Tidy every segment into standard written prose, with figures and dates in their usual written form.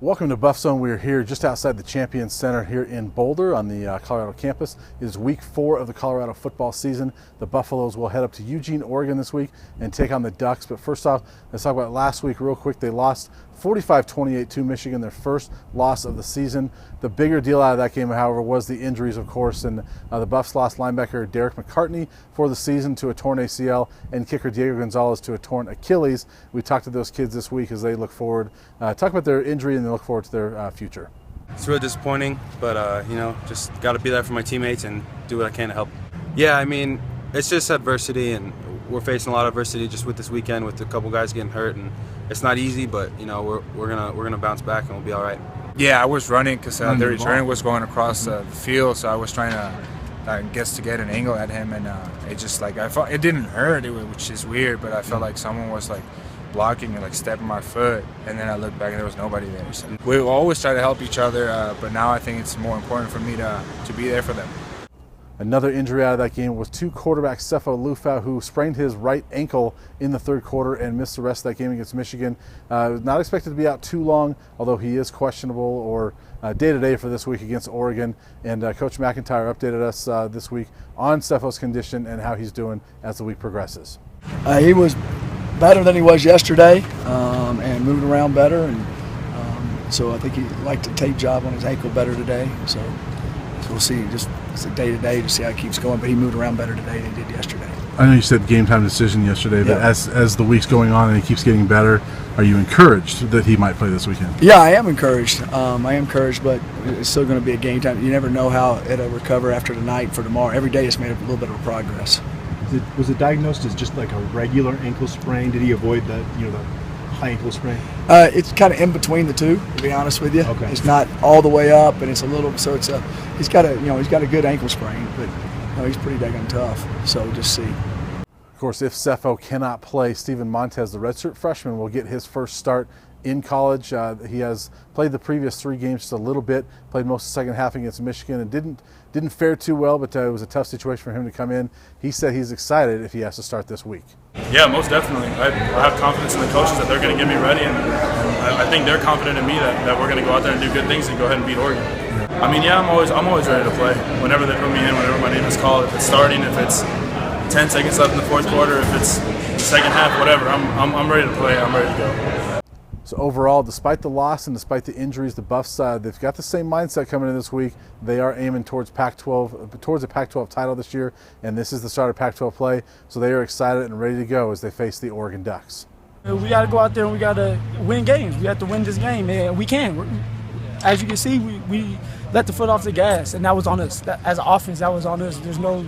Welcome to Buffzone. We are here just outside the Champions Center here in Boulder on the Colorado campus. It is week 4 of the Colorado football season. The Buffaloes will head up to Eugene, Oregon this week and take on the Ducks. But first off, let's talk about last week real quick. They lost 45-28 to Michigan, their first loss of the season. The bigger deal out of that game, however, was the injuries, of course, and the Buffs lost linebacker MCCARTNEY for the season to a torn ACL and kicker Diego Gonzalez to a torn Achilles. We talked to those kids this week as they look forward, talk about their injury and they look forward to their future. It's really disappointing, but just got to be there for my teammates and do what I can to help. Yeah, I mean, it's just adversity, and we're facing a lot of adversity just with this weekend with a couple guys getting hurt, and it's not easy, but we're gonna bounce back and we'll be all right. Yeah, I was running because their return was going across the field, so I was trying to get an angle at him, and it just I felt it didn't hurt, which is weird, but I felt like someone was blocking and stepping my foot, and then I looked back and there was nobody there. So we always try to help each other, but now I think it's more important for me to be there for them. Another injury out of that game was quarterback Sefo Lufau, who sprained his right ankle in the third quarter and missed the rest of that game against Michigan. Not expected to be out too long, although he is questionable or day-to-day for this week against Oregon. And Coach MACINTYRE updated us this week on Sefo's condition and how he's doing as the week progresses. He was better than he was yesterday and moving around better. And so I think he liked to take job on his ankle better today. So we'll see. Just it's a day-to-day to see how it keeps going, but he moved around better today than he did yesterday. I know you said game time decision yesterday, but as the week's going on and he keeps getting better, are you encouraged that he might play this weekend? Yeah, I am encouraged. But it's still going to be a game time. You never know how it'll recover after tonight for tomorrow. Every day it's made a little bit of progress. Was it diagnosed as just like a regular ankle sprain? Did he avoid the high ankle sprain? It's kind of in between the two, to be honest with you. Okay. It's not all the way up, and it's a little. So it's he's got a good ankle sprain, but he's pretty daggone tough. So just see. Of course, if Sefo cannot play, Stephen Montez, the redshirt freshman, will get his first start in college. He has played the previous 3 games just a little bit, played most of the second half against Michigan and didn't fare too well, but it was a tough situation for him to come in. He said he's excited if he has to start this week. Yeah, most definitely. I have confidence in the coaches that they're going to get me ready, and I think they're confident in me that we're going to go out there and do good things and go ahead and beat Oregon. Yeah. I mean, yeah, I'm always ready to play. Whenever they put me in, whenever my name is called, if it's starting, if it's 10 seconds left in the fourth quarter, if it's the second half, whatever, I'm ready to play. I'm ready to go. So overall, despite the loss and despite the injuries, the Buffs, they've got the same mindset coming in this week. They are aiming towards towards a Pac-12 title this year, and this is the start of Pac-12 play. So they are excited and ready to go as they face the Oregon Ducks. We got to go out there and we got to win games. We have to win this game, and we can. As you can see, we let the foot off the gas, and that was on us. As an offense, that was on us. There's no,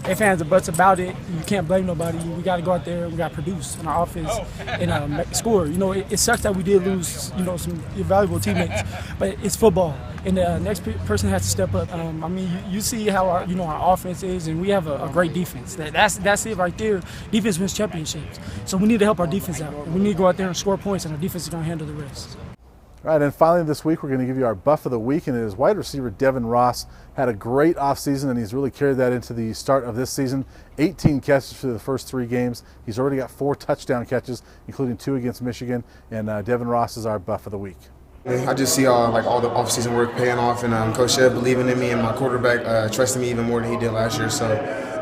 if fans or buts about it. You can't blame nobody. We got to go out there. We got to produce in our offense and score. It sucks that we did lose, some valuable teammates, but it's football, and the next person has to step up. I mean, you see how our offense is, and we have a great defense. That's it right there. Defense wins championships. So we need to help our defense out. We need to go out there and score points, and our defense is going to handle the rest. All right, and finally this week we're going to give you our Buff of the Week, and it is wide receiver Devin Ross. Had a great offseason, and he's really carried that into the start of this season. 18 catches for the first 3 games. He's already got 4 touchdown catches, including 2 against Michigan, and Devin Ross is our Buff of the Week. I just see all the off-season work paying off, and Coach Shedd believing in me and my quarterback trusting me even more than he did last year. So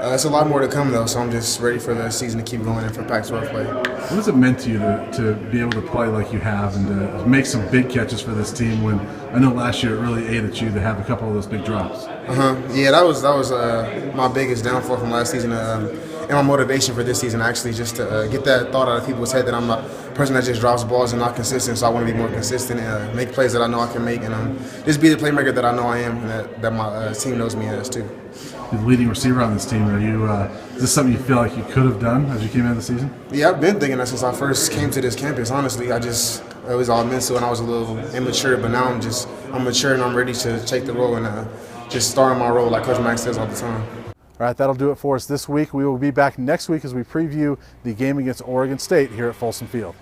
it's a lot more to come, though, so I'm just ready for the season to keep going and for Pac-12 play. What has it meant to you to be able to play like you have and to make some big catches for this team when I know last year it really ate at you to have a couple of those big drops? Yeah, that was my biggest downfall from last season. And my motivation for this season, actually, just to get that thought out of people's head that I'm a person that just drops balls and not consistent. So I want to be more consistent and make plays that I know I can make, and just be the playmaker that I know I am, and that my team knows me as too. You're the leading receiver on this team. Is this something you feel like you could have done as you came into the season? Yeah, I've been thinking that since I first came to this campus. Honestly, it was all mental, and I was a little immature. But now I'm mature and I'm ready to take the role and just star in my role, like Coach Mack says all the time. All right, that'll do it for us this week. We will be back next week as we preview the game against Oregon State here at Folsom Field.